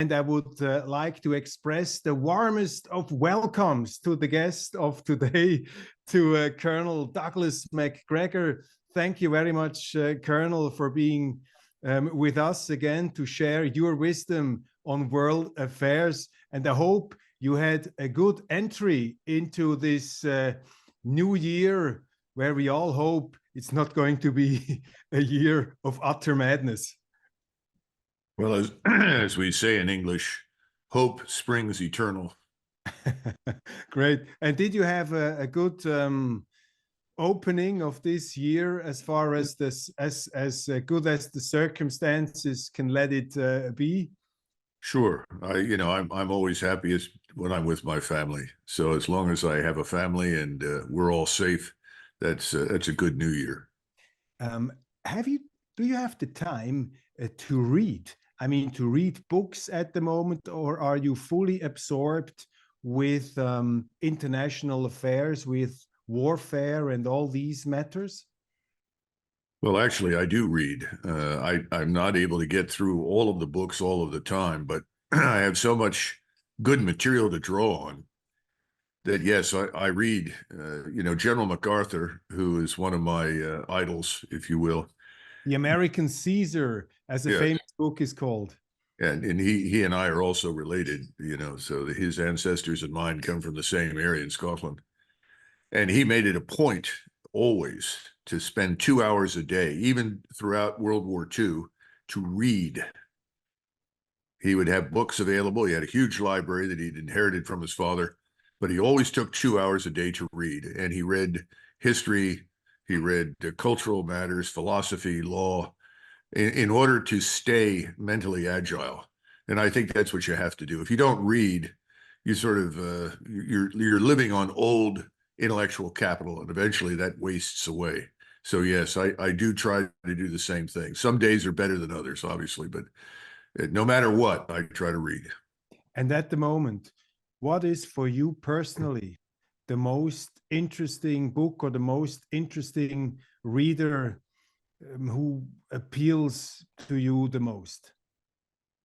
And I would like to express the warmest of welcomes to the guest of today, to Colonel Douglas Macgregor. Thank you very much, Colonel, for being with us again to share your wisdom on world affairs. And I hope you had a good entry into this new year, where we all hope it's not going to be a year of utter madness. Well, as we say in English, hope springs eternal. Great. And did you have a good opening of this year, as far as this, as good as the circumstances can let it be? Sure. I'm always happiest when I'm with my family. So as long as I have a family and we're all safe, that's a good new year. Do you have the time to read? I mean, to read books at the moment, or are you fully absorbed with international affairs, with warfare and all these matters? Well, actually, I do read. I'm not able to get through all of the books all of the time, but I have so much good material to draw on that, yes, I read. General MacArthur, who is one of my idols, if you will. The American Caesar, as a famous book is called. And he and I are also related, so his ancestors and mine come from the same area in Scotland. And he made it a point always to spend 2 hours a day, even throughout World War II, to read. He would have books available. He had a huge library that he'd inherited from his father, but he always took 2 hours a day to read. And he read history, he read cultural matters, philosophy, law, in order to stay mentally agile. And I think that's what you have to do. If you don't read, you sort of, you're living on old intellectual capital, and eventually that wastes away. So yes, I do try to do the same thing. Some days are better than others, obviously, but no matter what, I try to read. And at the moment, what is for you personally the most interesting book, or the most interesting reader who appeals to you the most?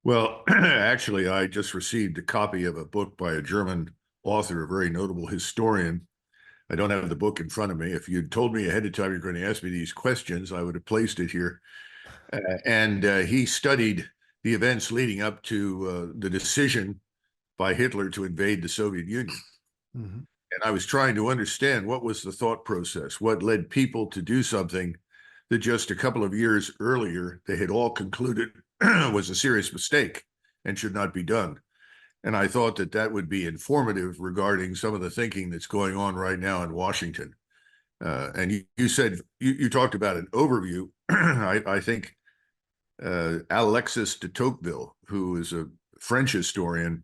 Well, actually, I just received a copy of a book by a German author, a very notable historian. I don't have the book in front of me. If you'd told me ahead of time you're going to ask me these questions, I would have placed it here. He studied the events leading up to the decision by Hitler to invade the Soviet Union. Mm-hmm. And I was trying to understand what was the thought process, what led people to do something that just a couple of years earlier they had all concluded was a serious mistake and should not be done. And I thought that that would be informative regarding some of the thinking that's going on right now in Washington. And you said, you talked about an overview. I think Alexis de Tocqueville, who is a French historian,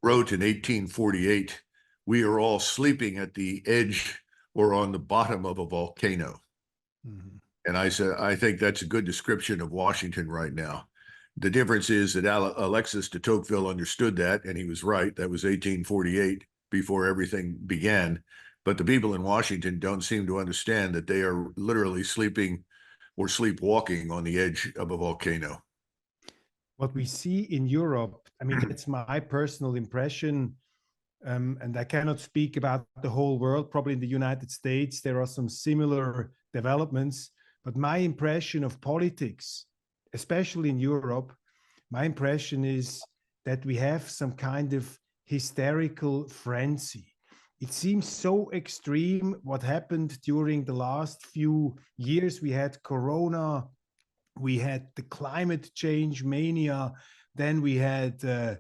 wrote in 1848, "We are all sleeping at the edge or on the bottom of a volcano." Mm-hmm. And I said, I think that's a good description of Washington right now. The difference is that Alexis de Tocqueville understood that, and he was right. That was 1848, before everything began. But the people in Washington don't seem to understand that they are literally sleeping or sleepwalking on the edge of a volcano. What we see in Europe, I mean, it's my personal impression, and I cannot speak about the whole world. Probably in the United States, there are some similar developments. But my impression of politics, especially in Europe, my impression is that we have some kind of hysterical frenzy. It seems so extreme what happened during the last few years. We had Corona, we had the climate change mania, then we had the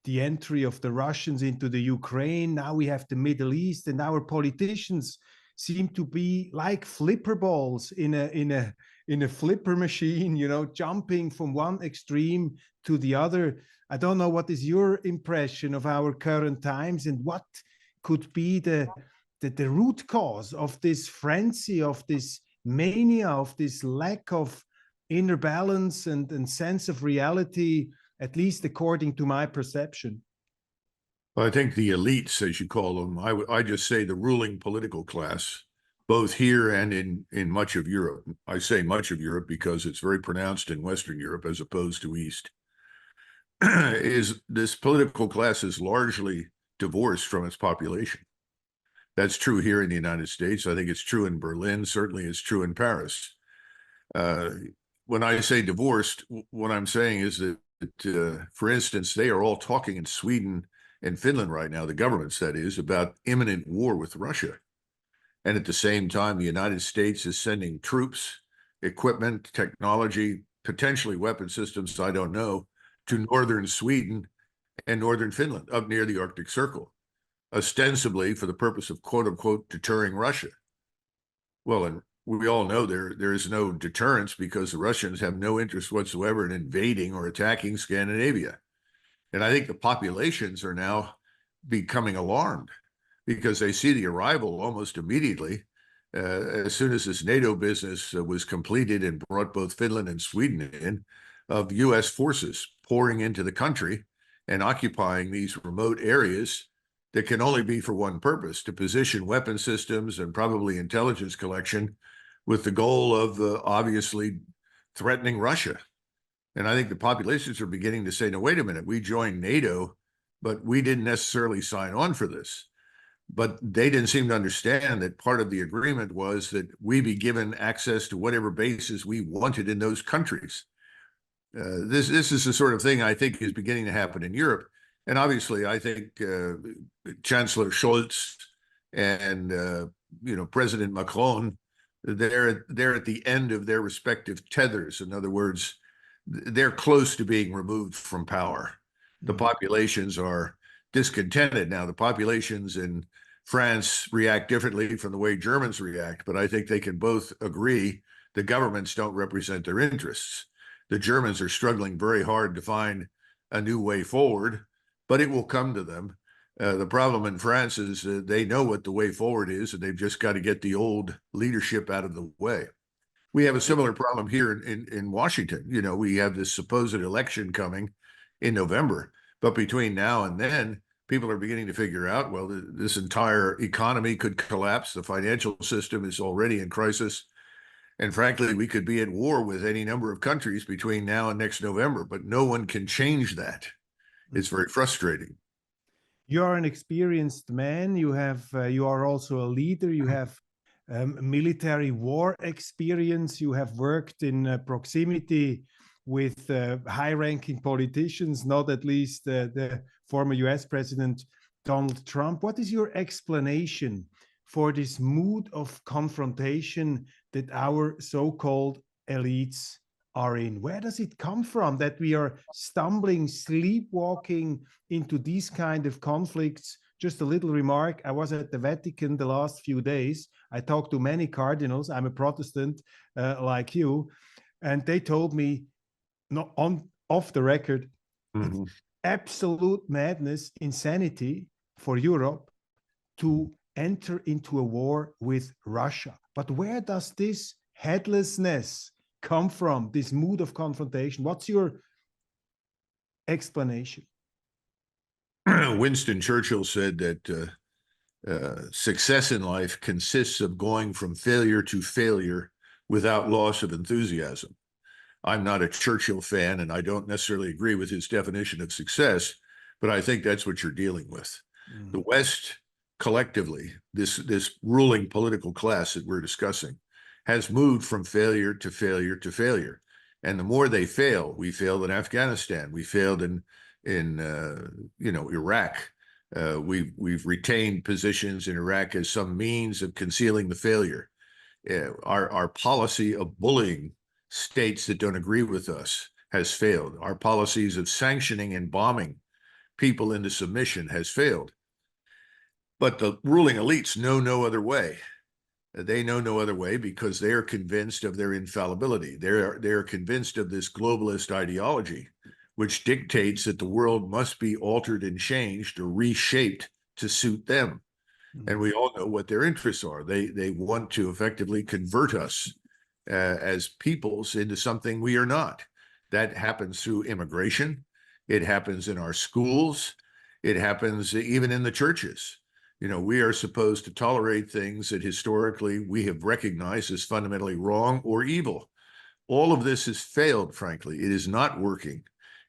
entry of the Russians into the Ukraine, now we have the Middle East, and our politicians seem to be like flipper balls in a flipper machine, jumping from one extreme to the other. I don't know, what is your impression of our current times, and what could be the root cause of this frenzy, of this mania, of this lack of inner balance and sense of reality, at least according to my perception? I think the elites, as you call them, I just say the ruling political class, both here and in much of Europe. I say much of Europe because it's very pronounced in Western Europe as opposed to East. is this political class is largely divorced from its population. That's true here in the United States. I think it's true in Berlin. Certainly it's true in Paris. When I say divorced, what I'm saying is that, for instance, they are all talking in Sweden and Finland right now, the governments, that is, about imminent war with Russia. And at the same time, the United States is sending troops, equipment, technology, potentially weapon systems, I don't know, to northern Sweden and northern Finland, up near the Arctic Circle, ostensibly for the purpose of, quote unquote, deterring Russia. Well, and we all know there is no deterrence because the Russians have no interest whatsoever in invading or attacking Scandinavia. And I think the populations are now becoming alarmed because they see the arrival almost immediately, as soon as this NATO business was completed and brought both Finland and Sweden in, of U.S. forces pouring into the country and occupying these remote areas that can only be for one purpose, to position weapon systems and probably intelligence collection with the goal of obviously threatening Russia. And I think the populations are beginning to say, no, wait a minute, we joined NATO, but we didn't necessarily sign on for this. But they didn't seem to understand that part of the agreement was that we be given access to whatever bases we wanted in those countries. This is the sort of thing I think is beginning to happen in Europe. And obviously, I think Chancellor Scholz and President Macron, they're at the end of their respective tethers. In other words, they're close to being removed from power. The populations are discontented now. The populations in France react differently from the way Germans react, but I think they can both agree the governments don't represent their interests. The Germans are struggling very hard to find a new way forward, but it will come to them. The problem in France is they know what the way forward is, and they've just got to get the old leadership out of the way. We have a similar problem here in Washington. We have this supposed election coming in November, but between now and then, people are beginning to figure out, well, this entire economy could collapse. The financial system is already in crisis. And frankly, we could be at war with any number of countries between now and next November, but no one can change that. It's very frustrating. You are an experienced man. You are also a leader. You have military war experience. You have worked in proximity with high-ranking politicians, not at least the former US President Donald Trump. What is your explanation for this mood of confrontation that our so-called elites are in? Where does it come from that we are stumbling, sleepwalking into these kind of conflicts? Just a little remark. I was at the Vatican the last few days. I talked to many cardinals. I'm a Protestant like you. And they told me, not off the record, it's absolute madness, insanity for Europe to enter into a war with Russia. But where does this headlessness come from, this mood of confrontation? What's your explanation? Winston Churchill said that success in life consists of going from failure to failure without loss of enthusiasm. I'm not a Churchill fan, and I don't necessarily agree with his definition of success, but I think that's what you're dealing with. The West, collectively, this ruling political class that we're discussing, has moved from failure to failure to failure. And the more they fail, we failed in Afghanistan, we failed in Iraq. We've retained positions in Iraq as some means of concealing the failure. Our policy of bullying states that don't agree with us has failed. Our policies of sanctioning and bombing people into submission has failed. But the ruling elites know no other way. They know no other way because they are convinced of their infallibility. They're convinced of this globalist ideology, which dictates that the world must be altered and changed or reshaped to suit them. And we all know what their interests are. They want to effectively convert us as peoples into something we are not. That happens through immigration. It happens in our schools. It happens even in the churches. We are supposed to tolerate things that historically we have recognized as fundamentally wrong or evil. All of this has failed, frankly. It is not working.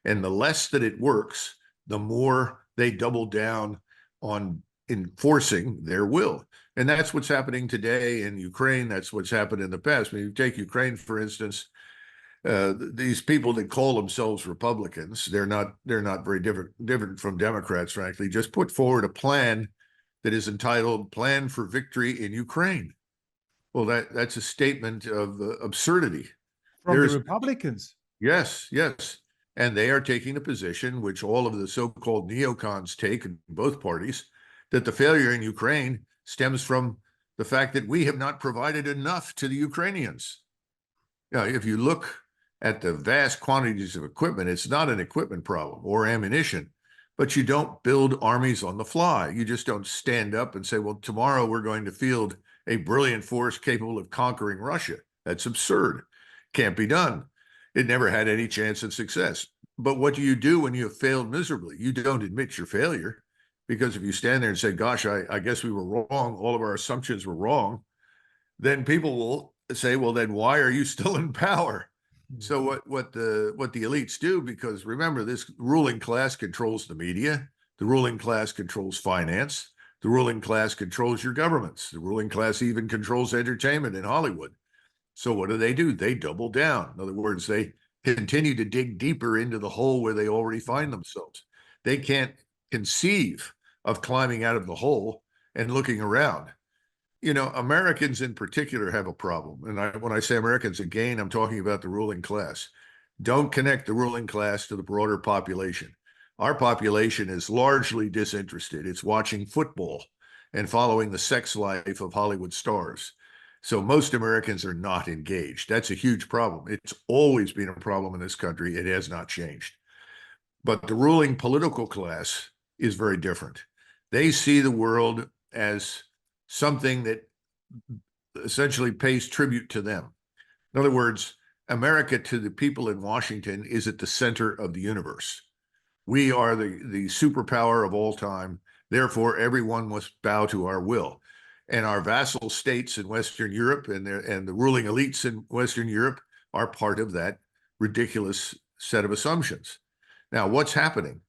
And the less that it works, the more they double down on enforcing their will. And that's what's happening today in Ukraine. That's what's happened in the past. When you take Ukraine, for instance, these people that call themselves Republicans, they're not very different from Democrats, frankly, just put forward a plan that is entitled Plan for Victory in Ukraine. Well, that's a statement of absurdity. From the Republicans. Yes. And they are taking a position, which all of the so-called neocons take in both parties, that the failure in Ukraine stems from the fact that we have not provided enough to the Ukrainians. Now, if you look at the vast quantities of equipment, it's not an equipment problem or ammunition, but you don't build armies on the fly. You just don't stand up and say, well, tomorrow we're going to field a brilliant force capable of conquering Russia. That's absurd. Can't be done. It never had any chance of success. But what do you do when you have failed miserably? You don't admit your failure, because if you stand there and say, gosh, I guess we were wrong, all of our assumptions were wrong, then people will say, well, then why are you still in power? So what the elites do, because remember, this ruling class controls the media, the ruling class controls finance, the ruling class controls your governments, the ruling class even controls entertainment in Hollywood. So what do? They double down. In other words, they continue to dig deeper into the hole where they already find themselves. They can't conceive of climbing out of the hole and looking around. You know, Americans in particular have a problem. And when I say Americans, again, I'm talking about the ruling class. Don't connect the ruling class to the broader population. Our population is largely disinterested. It's watching football and following the sex life of Hollywood stars. So most Americans are not engaged. That's a huge problem. It's always been a problem in this country. It has not changed. But the ruling political class is very different. They see the world as something that essentially pays tribute to them. In other words, America to the people in Washington is at the center of the universe. We are the superpower of all time. Therefore, everyone must bow to our will. And our vassal states in Western Europe and the ruling elites in Western Europe are part of that ridiculous set of assumptions. Now, what's happening?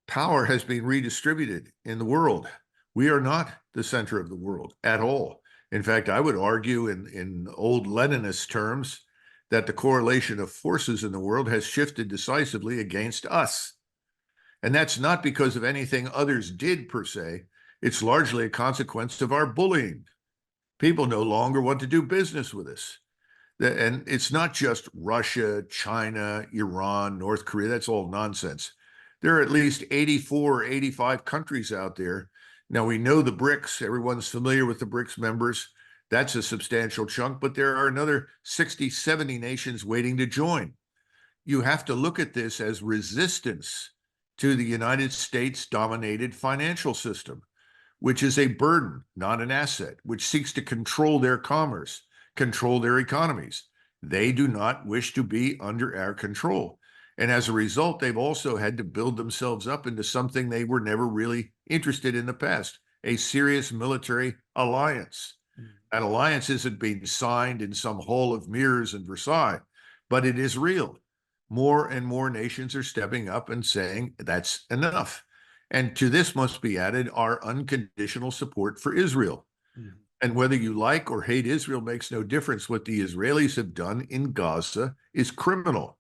Power has been redistributed in the world. We are not the center of the world at all. In fact, I would argue in old Leninist terms that the correlation of forces in the world has shifted decisively against us. And that's not because of anything others did per se. It's largely a consequence of our bullying. People no longer want to do business with us. And it's not just Russia, China, Iran, North Korea. That's all nonsense. There are at least 84 or 85 countries out there. Now, we know the BRICS. Everyone's familiar with the BRICS members. That's a substantial chunk, but there are another 60, 70 nations waiting to join. You have to look at this as resistance to the United States-dominated financial system, which is a burden, not an asset, which seeks to control their commerce, control their economies. They do not wish to be under our control. And as a result, they've also had to build themselves up into something they were never really interested in the past, a serious military alliance. That alliance isn't being signed in some hall of mirrors in Versailles, but it is real. More and more nations are stepping up and saying that's enough. And to this must be added our unconditional support for Israel. And whether you like or hate Israel makes no difference. What the Israelis have done in Gaza is criminal.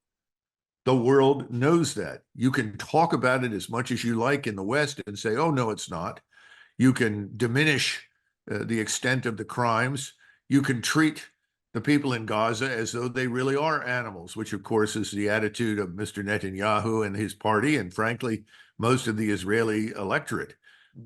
The world knows that. You can talk about it as much as you like in the West and say, oh, no, it's not. You can diminish the extent of the crimes. You can treat the people in Gaza as though they really are animals, which, of course, is the attitude of Mr. Netanyahu and his party, and frankly, most of the Israeli electorate.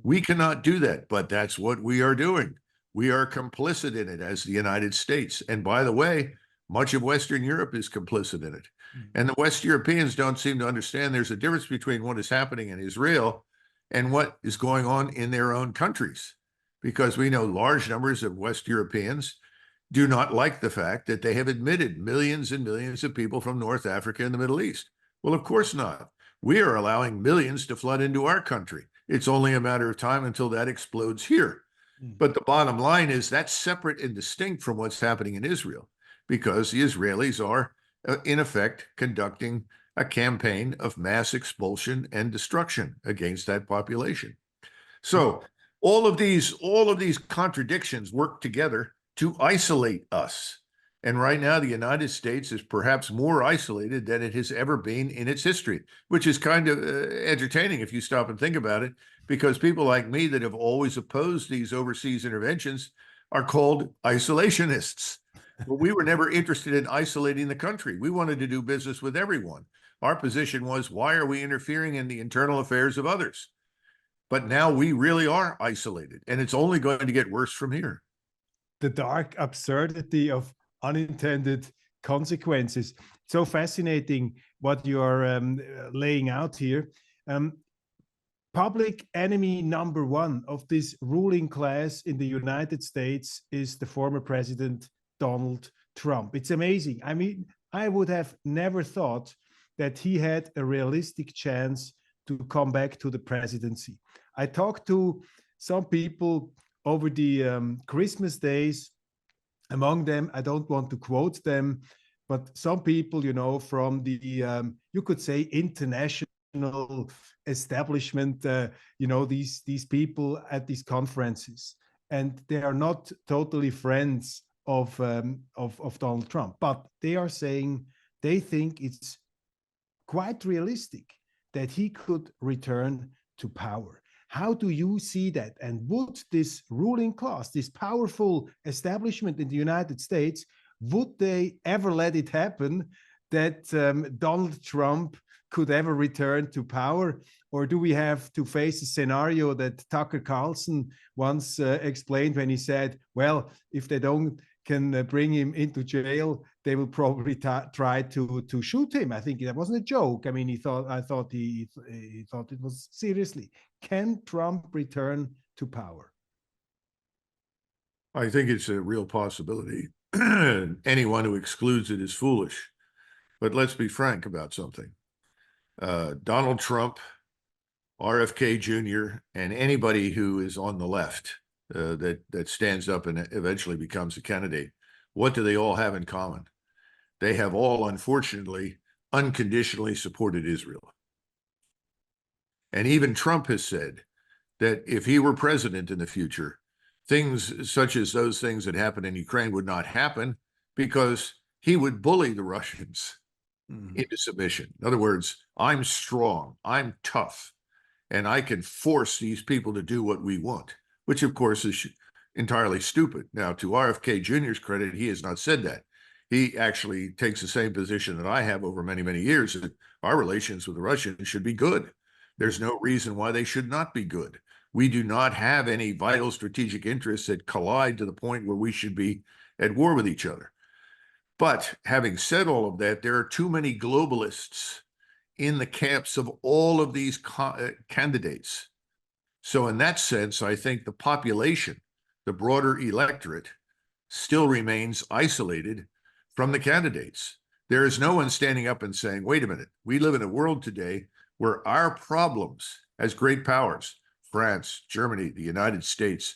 We cannot do that, but that's what we are doing. We are complicit in it as the United States. And by the way, much of Western Europe is complicit in it. And the West Europeans don't seem to understand there's a difference between what is happening in Israel and what is going on in their own countries, because we know large numbers of West Europeans do not like the fact that they have admitted millions and millions of people from North Africa and the Middle East. Well, of course not. We are allowing millions to flood into our country. It's only a matter of time until that explodes here. But the bottom line is that's separate and distinct from what's happening in Israel, because the Israelis are, in effect, conducting a campaign of mass expulsion and destruction against that population. So all of these contradictions work together to isolate us. And right now, the United States is perhaps more isolated than it has ever been in its history, which is kind of entertaining if you stop and think about it, because people like me that have always opposed these overseas interventions are called isolationists. But we were never interested in isolating the country. We wanted to do business with everyone. Our position was, why are we interfering in the internal affairs of others? But now we really are isolated, and it's only going to get worse from here. The dark absurdity of unintended consequences. So fascinating what you are laying out here. Public enemy number one of this ruling class in the United States is the former president, Donald Trump. It's amazing. I mean, I would have never thought that he had a realistic chance to come back to the presidency. I talked to some people over the Christmas days. Among them, I don't want to quote them, but some people, you know, from the, you could say, international establishment, you know, these people at these conferences, and they are not totally friends of Donald Trump, but they are saying they think it's quite realistic that he could return to power. How do you see that? And would this ruling class, this powerful establishment in the United States, would they ever let it happen that Donald Trump could ever return to power? Or do we have to face a scenario that Tucker Carlson once explained when he said, well, if they can bring him into jail, they will probably try to shoot him. I think that wasn't a joke. I mean, I thought he thought it was seriously. Can Trump return to power? I think it's a real possibility. Anyone who excludes it is foolish. But let's be frank about something. Donald Trump, RFK Jr., and anybody who is on the left that stands up and eventually becomes a candidate, what do they all have in common? They have all, unfortunately, unconditionally supported Israel. And even Trump has said that if he were president in the future, things such as those things that happened in Ukraine would not happen because he would bully the Russians into submission. In other words, I'm strong, I'm tough, and I can force these people to do what we want, which of course is entirely stupid. Now, to RFK Jr.'s credit, he has not said that. He actually takes the same position that I have over many, many years, that our relations with the Russians should be good. There's no reason why they should not be good. We do not have any vital strategic interests that collide to the point where we should be at war with each other. But having said all of that, there are too many globalists in the camps of all of these candidates. So in that sense, I think the population, the broader electorate, still remains isolated from the candidates. There is no one standing up and saying, wait a minute, we live in a world today where our problems as great powers, France, Germany, the United States,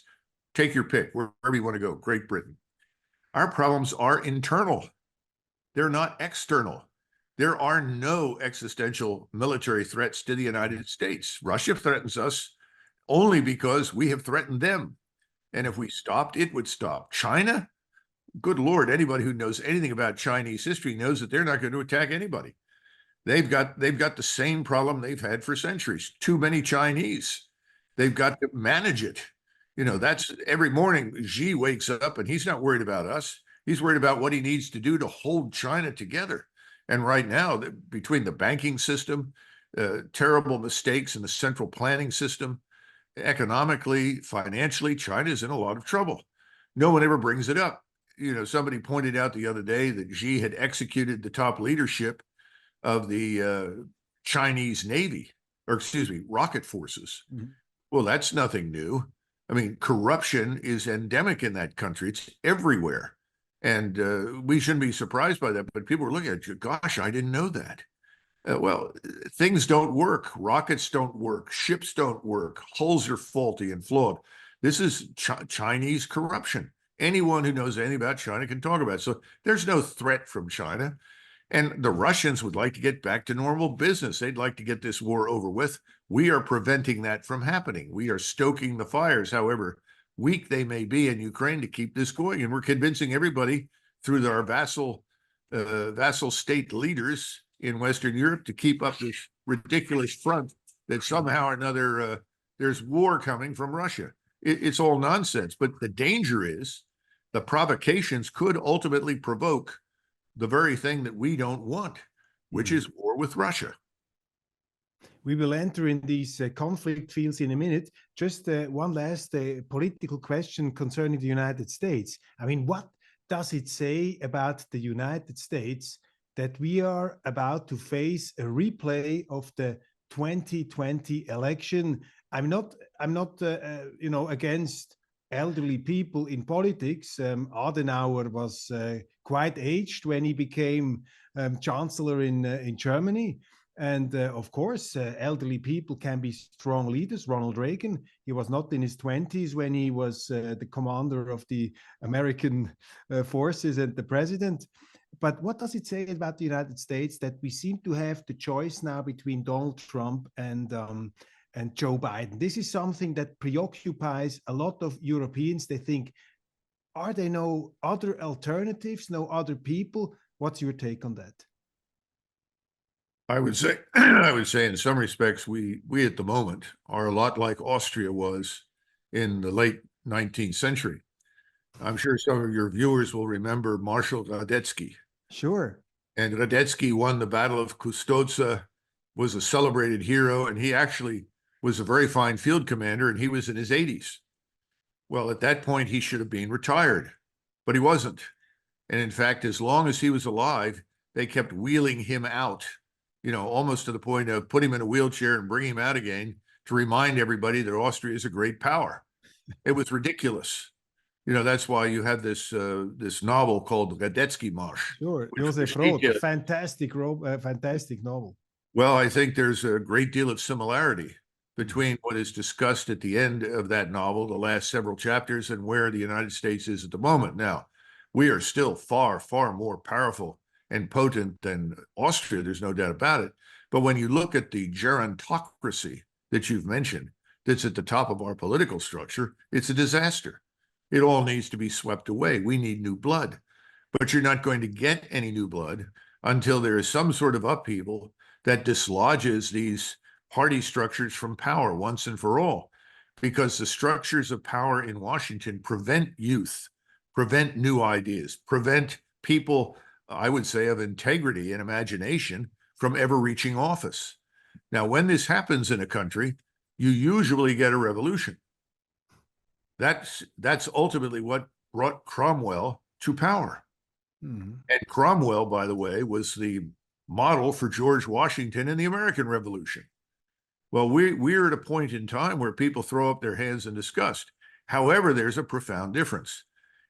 take your pick, wherever you want to go, Great Britain. Our problems are internal. They're not external. There are no existential military threats to the United States. Russia threatens us only because we have threatened them. And if we stopped, it would stop. China, good Lord, anybody who knows anything about Chinese history knows that they're not going to attack anybody. They've got the same problem they've had for centuries. Too many Chinese. They've got to manage it. You know, that's every morning Xi wakes up and he's not worried about us. He's worried about what he needs to do to hold China together. And right now, between the banking system, terrible mistakes in the central planning system, economically, financially, China is in a lot of trouble. No one ever brings it up. You know, somebody pointed out the other day that Xi had executed the top leadership of the Chinese Navy, or excuse me, rocket forces. Well, that's nothing new. I mean, corruption is endemic in that country. It's everywhere. And we shouldn't be surprised by that. But people are looking at you, gosh, I didn't know that. Well, things don't work. Rockets don't work. Ships don't work. Hulls are faulty and flawed. This is Chinese corruption. Anyone who knows anything about China can talk about it. So there's no threat from China. And the Russians would like to get back to normal business. They'd like to get this war over with. We are preventing that from happening. We are stoking the fires, however weak they may be in Ukraine, to keep this going. And we're convincing everybody through our vassal state leaders in Western Europe to keep up this ridiculous front that somehow or another there's war coming from Russia. It's all nonsense. But the danger is the provocations could ultimately provoke the very thing that we don't want, which is war with Russia. We will enter in these conflict fields in a minute. Just one last political question concerning the United States. I mean, what does it say about the United States that we are about to face a replay of the 2020 election? I'm not against elderly people in politics. Adenauer was quite aged when he became chancellor in Germany. And of course, elderly people can be strong leaders. Ronald Reagan, he was not in his 20s when he was the commander of the American forces and the president. But what does it say about the United States that we seem to have the choice now between Donald Trump and Joe Biden? This is something that preoccupies a lot of Europeans. They think, are there no other alternatives, no other people? What's your take on that? I would say in some respects, we at the moment are a lot like Austria was in the late 19th century. I'm sure some of your viewers will remember Marshal Radetzky. Sure. And Radetzky won the Battle of Custoza, was a celebrated hero, and he actually was a very fine field commander, and he was in his 80s. Well, at that point, he should have been retired, but he wasn't. And in fact, as long as he was alive, they kept wheeling him out, almost to the point of put him in a wheelchair and bring him out again to remind everybody that Austria is a great power. It was ridiculous. That's why you have this novel called Radetzky Marsch. Sure, Joseph Roth, a fantastic novel. Well, I think there's a great deal of similarity between what is discussed at the end of that novel, the last several chapters, and where the United States is at the moment. Now, we are still far, far more powerful and potent than Austria, there's no doubt about it. But when you look at the gerontocracy that you've mentioned, that's at the top of our political structure, it's a disaster. It all needs to be swept away. We need new blood. But you're not going to get any new blood until there is some sort of upheaval that dislodges these party structures from power once and for all, because the structures of power in Washington prevent youth, prevent new ideas, prevent people, I would say, of integrity and imagination from ever reaching office. Now, when this happens in a country, you usually get a revolution. That's ultimately what brought Cromwell to power. Mm-hmm. And Cromwell, by the way, was the model for George Washington in the American Revolution. Well, we're at a point in time where people throw up their hands in disgust. However, there's a profound difference.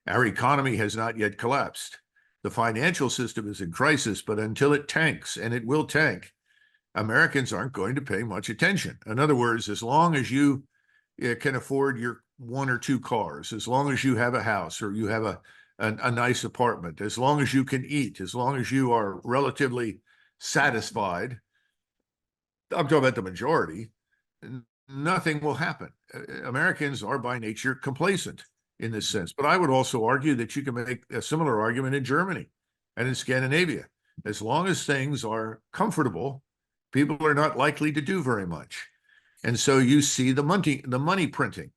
Our economy has not yet collapsed. The financial system is in crisis, but until it tanks, and it will tank, Americans aren't going to pay much attention. In other words, as long as you can afford your one or two cars, as long as you have a house or you have a nice apartment, as long as you can eat, as long as you are relatively satisfied, I'm talking about the majority, nothing will happen. Americans are by nature complacent in this sense. But I would also argue that you can make a similar argument in Germany and in Scandinavia. As long as things are comfortable, people are not likely to do very much. And so you see the money printing,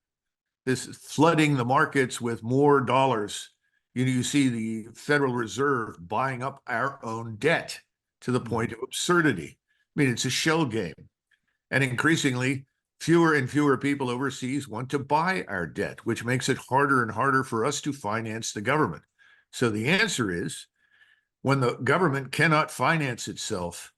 this flooding the markets with more dollars. You see the Federal Reserve buying up our own debt to the point of absurdity. I mean, it's a shell game. And increasingly, fewer and fewer people overseas want to buy our debt, which makes it harder and harder for us to finance the government. So the answer is, when the government cannot finance itself,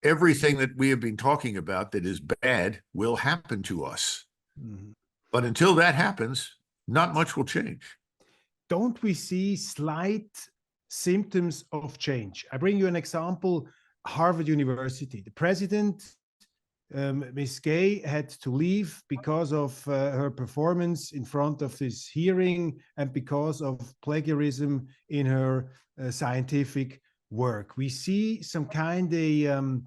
everything that we have been talking about that is bad will happen to us. Mm-hmm. But until that happens, not much will change. Don't we see slight symptoms of change? I bring you an example. Harvard University. The president, Ms. Gay, had to leave because of her performance in front of this hearing and because of plagiarism in her scientific work. We see some kind of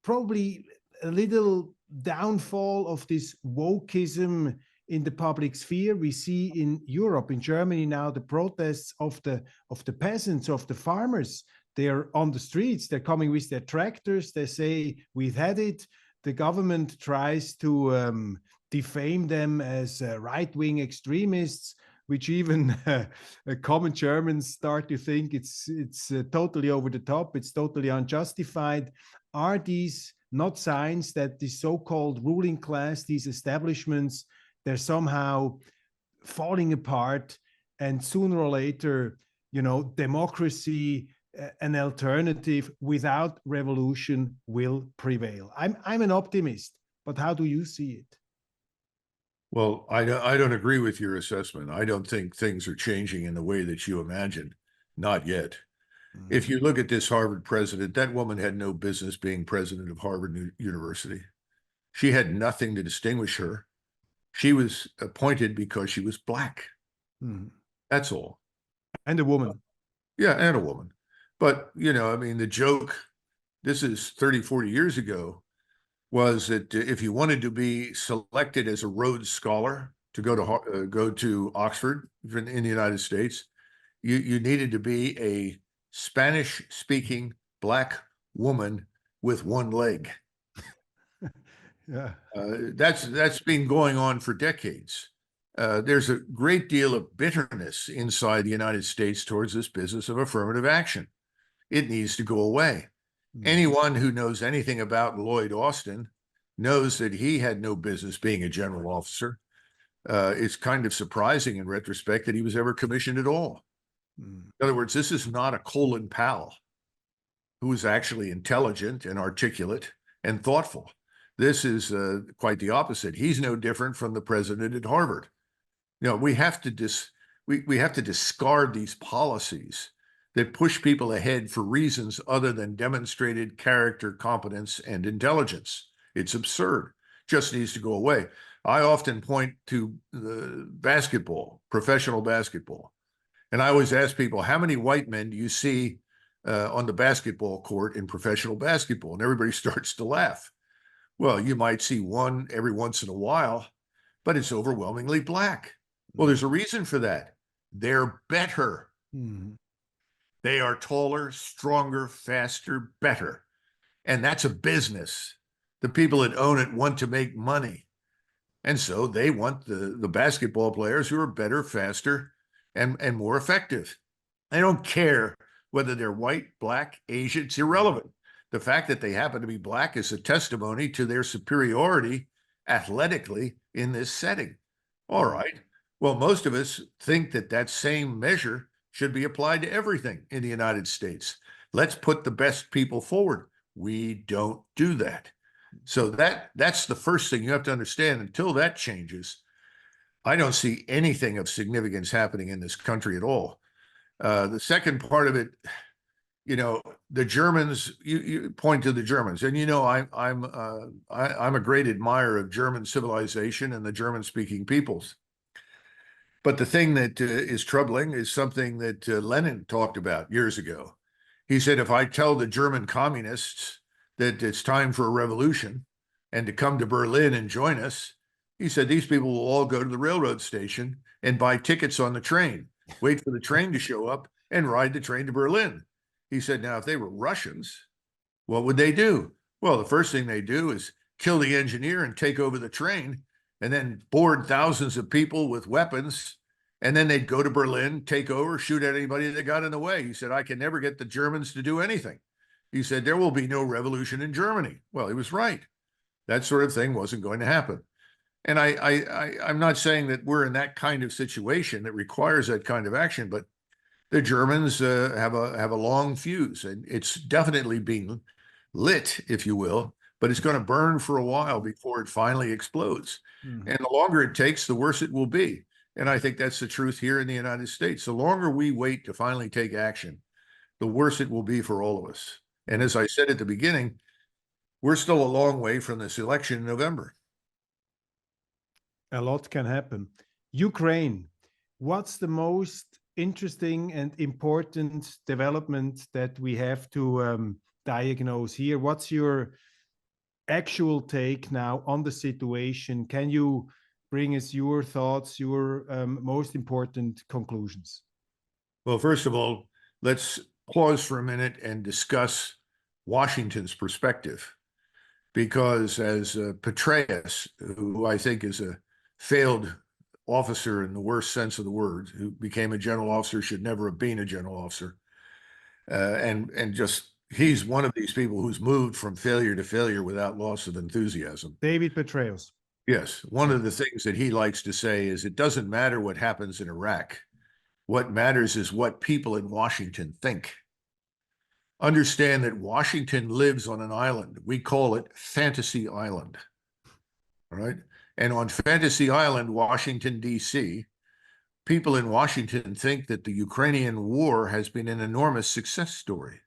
probably a little downfall of this wokeism in the public sphere. We see in Europe, in Germany now, the protests of the peasants, of the farmers. They're on the streets. They're coming with their tractors. They say, "We've had it." The government tries to defame them as right-wing extremists, which even common Germans start to think it's totally over the top. It's totally unjustified. Are these not signs that the so-called ruling class, these establishments, they're somehow falling apart, and sooner or later, democracy, an alternative without revolution, will prevail? I'm an optimist, but how do you see it? Well, I don't agree with your assessment. I don't think things are changing in the way that you imagine. Not yet. If you look at this Harvard president, that woman had no business being president of Harvard University. She had nothing to distinguish her. She was appointed because she was Black. That's all. And a woman. Yeah, and a woman. But, I mean, the joke, this is 30, 40 years ago, was that if you wanted to be selected as a Rhodes Scholar to go to Oxford in the United States, you needed to be a Spanish-speaking Black woman with one leg. Yeah, that's been going on for decades. There's a great deal of bitterness inside the United States towards this business of affirmative action. It needs to go away. Anyone who knows anything about Lloyd Austin knows that he had no business being a general officer. It's kind of surprising in retrospect that he was ever commissioned at all. In other words, this is not a Colin Powell who is actually intelligent and articulate and thoughtful. This is quite the opposite. He's no different from the president at Harvard. We have to we have to discard these policies that push people ahead for reasons other than demonstrated character, competence, and intelligence. It's absurd. Just needs to go away. I often point to the basketball, professional basketball. And I always ask people, how many white men do you see on the basketball court in professional basketball? And everybody starts to laugh. Well, you might see one every once in a while, but it's overwhelmingly Black. Well, there's a reason for that. They're better. They are taller, stronger, faster, better. And that's a business. The people that own it want to make money. And so they want the basketball players who are better, faster, and more effective. They don't care whether they're white, Black, Asian. It's irrelevant. The fact that they happen to be Black is a testimony to their superiority athletically in this setting. All right. Well, most of us think that that same measure should be applied to everything in the United States. Let's put the best people forward. We don't do that. So that's the first thing you have to understand. Until that changes, I don't see anything of significance happening in this country at all. The second part of it, the Germans. You point to the Germans, and I'm a great admirer of German civilization and the German-speaking peoples. But the thing that is troubling is something that Lenin talked about years ago. He said, if I tell the German communists that it's time for a revolution and to come to Berlin and join us, he said, these people will all go to the railroad station and buy tickets on the train, wait for the train to show up and ride the train to Berlin. He said, now, if they were Russians, what would they do? Well, the first thing they do is kill the engineer and take over the train, and then board thousands of people with weapons. And then they'd go to Berlin, take over, shoot at anybody that got in the way. He said, I can never get the Germans to do anything. He said, there will be no revolution in Germany. Well, he was right. That sort of thing wasn't going to happen. And I'm not saying that we're in that kind of situation that requires that kind of action, but the Germans have a long fuse, and it's definitely being lit, if you will, but it's going to burn for a while before it finally explodes. And the longer it takes, the worse it will be. And I think that's the truth here in the United States. The longer we wait to finally take action, the worse it will be for all of us. And as I said at the beginning, we're still a long way from this election in November. A lot can happen. Ukraine, what's the most interesting and important development that we have to diagnose here. What's your actual take now on the situation? Can you bring us your thoughts, your most important conclusions? Well, first of all, let's pause for a minute and discuss Washington's perspective, because as Petraeus, who I think is a failed officer in the worst sense of the word, who became a general officer, should never have been a general officer, and just he's one of these people who's moved from failure to failure without loss of enthusiasm. David Petraeus. Yes, one of the things that he likes to say is it doesn't matter what happens in Iraq. What matters is what people in Washington think. Understand that Washington lives on an island. We call it Fantasy Island. All right. And on Fantasy Island, Washington, D.C., people in Washington think that the Ukrainian war has been an enormous success story.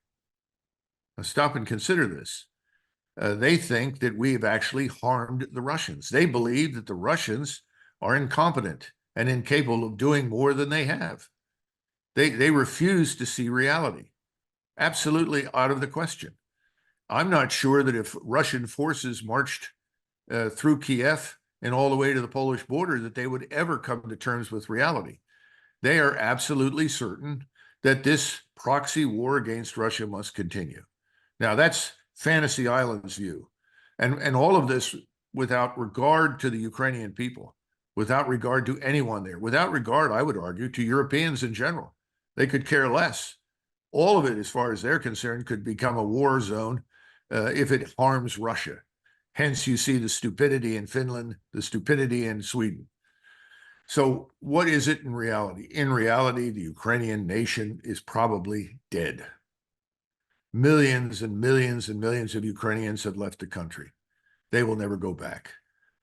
Now, stop and consider this. They think that we have actually harmed the Russians. They believe that the Russians are incompetent and incapable of doing more than they have. They refuse to see reality. Absolutely out of the question. I'm not sure that if Russian forces marched through Kiev and all the way to the Polish border, that they would ever come to terms with reality. They are absolutely certain that this proxy war against Russia must continue. Now, that's Fantasy Island's view. And all of this without regard to the Ukrainian people, without regard to anyone there, without regard, I would argue, to Europeans in general. They could care less. All of it, as far as they're concerned, could become a war zone if it harms Russia. Hence, you see the stupidity in Finland, the stupidity in Sweden. So what is it in reality? In reality, the Ukrainian nation is probably dead. Millions and millions and millions of Ukrainians have left the country. They will never go back.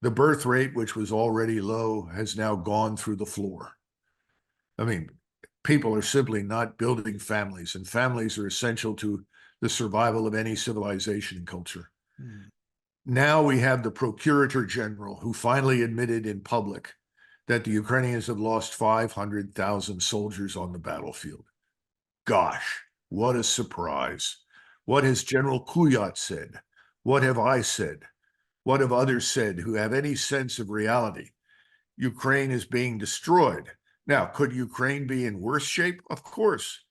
The birth rate, which was already low, has now gone through the floor. I mean, people are simply not building families, and families are essential to the survival of any civilization and culture. Now we have the Procurator General, who finally admitted in public that the Ukrainians have lost 500,000 soldiers on the battlefield. Gosh, what a surprise. What has General Kuyat said? What have I said? What have others said who have any sense of reality? Ukraine is being destroyed. Now, could Ukraine be in worse shape? Of course.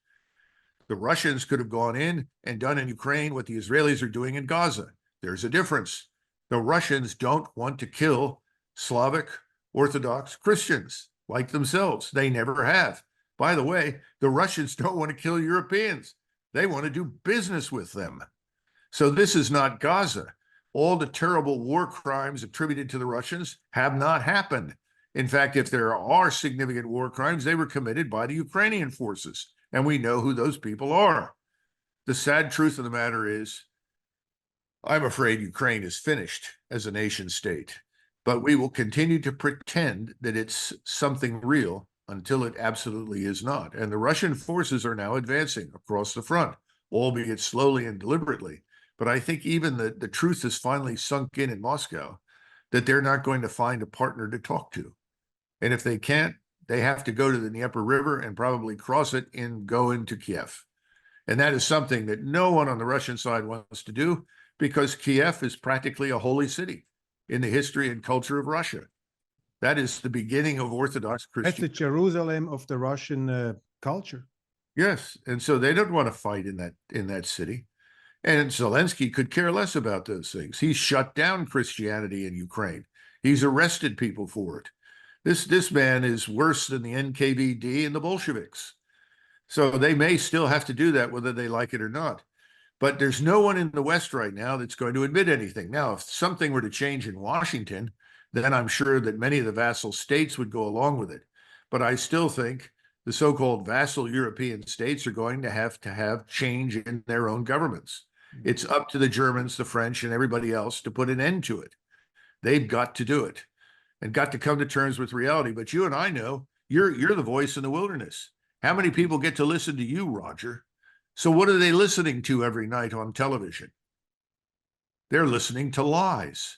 The Russians could have gone in and done in Ukraine what the Israelis are doing in Gaza. There's a difference. The Russians don't want to kill Slavic Orthodox Christians like themselves. They never have. By the way, the Russians don't want to kill Europeans. They want to do business with them. So this is not Gaza. All the terrible war crimes attributed to the Russians have not happened. In fact, if there are significant war crimes, they were committed by the Ukrainian forces, and we know who those people are. The sad truth of the matter is, I'm afraid Ukraine is finished as a nation state, but we will continue to pretend that it's something real until it absolutely is not. And the Russian forces are now advancing across the front, albeit slowly and deliberately. But I think even the truth has finally sunk in Moscow that they're not going to find a partner to talk to. And if they can't, they have to go to the Dnieper River and probably cross it and go into Kiev. And that is something that no one on the Russian side wants to do, because Kiev is practically a holy city in the history and culture of Russia. That is the beginning of Orthodox Christianity. That's the Jerusalem of the Russian culture. Yes, and so they don't want to fight in that city. And Zelensky could care less about those things. He's shut down Christianity in Ukraine. He's arrested people for it. This man is worse than the NKVD and the Bolsheviks. So they may still have to do that whether they like it or not. But there's no one in the West right now that's going to admit anything. Now, if something were to change in Washington, then I'm sure that many of the vassal states would go along with it. But I still think the so-called vassal European states are going to have change in their own governments. It's up to the Germans, the French, and everybody else to put an end to it. They've got to do it and got to come to terms with reality. But you and I know you're the voice in the wilderness. How many people get to listen to you, Roger? So what are they listening to every night on television? They're listening to lies.